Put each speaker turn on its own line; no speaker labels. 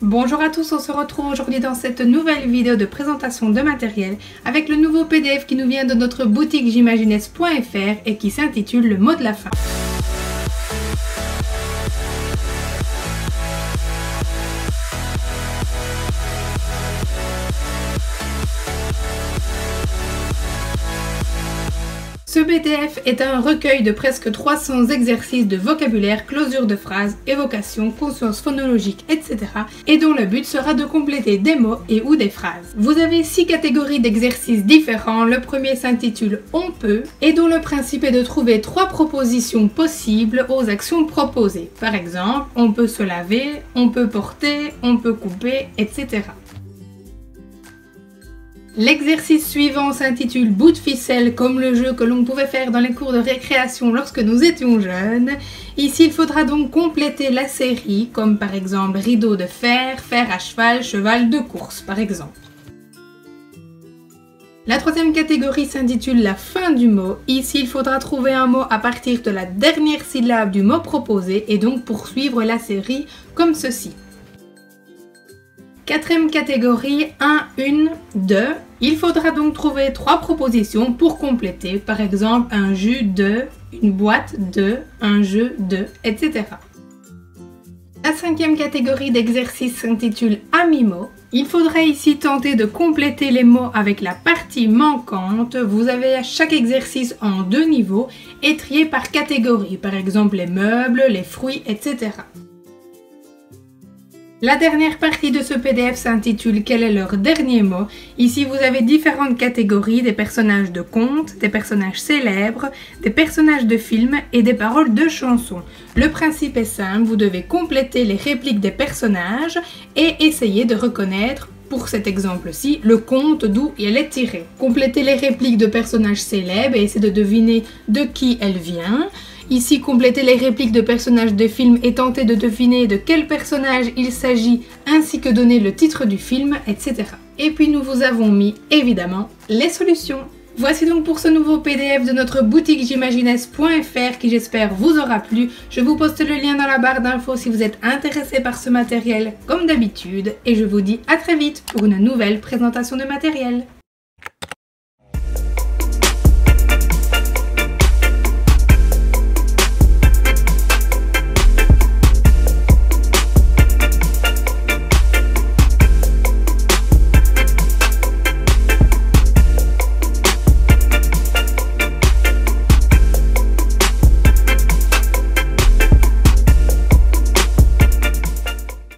Bonjour à tous, on se retrouve aujourd'hui dans cette nouvelle vidéo de présentation de matériel avec le nouveau PDF qui nous vient de notre boutique j'imaginesse.fr et qui s'intitule Le mot de la fin. Ce PDF est un recueil de presque 300 exercices de vocabulaire, closure de phrases, évocation, conscience phonologique, etc. et dont le but sera de compléter des mots et ou des phrases. Vous avez 6 catégories d'exercices différents. Le premier s'intitule « On peut » et dont le principe est de trouver 3 propositions possibles aux actions proposées. Par exemple, on peut se laver, on peut porter, on peut couper, etc. L'exercice suivant s'intitule Bout de ficelle, comme le jeu que l'on pouvait faire dans les cours de récréation lorsque nous étions jeunes. Ici, il faudra donc compléter la série, comme par exemple rideau de fer, fer à cheval, cheval de course par exemple. La troisième catégorie s'intitule la fin du mot. Ici, il faudra trouver un mot à partir de la dernière syllabe du mot proposé et donc poursuivre la série comme ceci. Quatrième catégorie, 1, 1, 2. Il faudra donc trouver 3 propositions pour compléter, par exemple un jus de, une boîte de, un jeu de, etc. La cinquième catégorie d'exercice s'intitule à mi-mot. Il faudra ici tenter de compléter les mots avec la partie manquante. Vous avez à chaque exercice en 2 niveaux et triés par catégorie, par exemple les meubles, les fruits, etc. La dernière partie de ce PDF s'intitule « Quel est leur dernier mot ?» Ici, vous avez différentes catégories, des personnages de contes, des personnages célèbres, des personnages de films et des paroles de chansons. Le principe est simple, vous devez compléter les répliques des personnages et essayer de reconnaître, pour cet exemple-ci, le conte d'où elle est tirée. Complétez les répliques de personnages célèbres et essayez de deviner de qui elle vient. Ici, complétez les répliques de personnages de films et tentez de deviner de quel personnage il s'agit, ainsi que donner le titre du film, etc. Et puis nous vous avons mis, évidemment, les solutions. Voici donc pour ce nouveau PDF de notre boutique j'imaginesse.fr qui j'espère vous aura plu. Je vous poste le lien dans la barre d'infos si vous êtes intéressé par ce matériel, comme d'habitude. Et je vous dis à très vite pour une nouvelle présentation de matériel.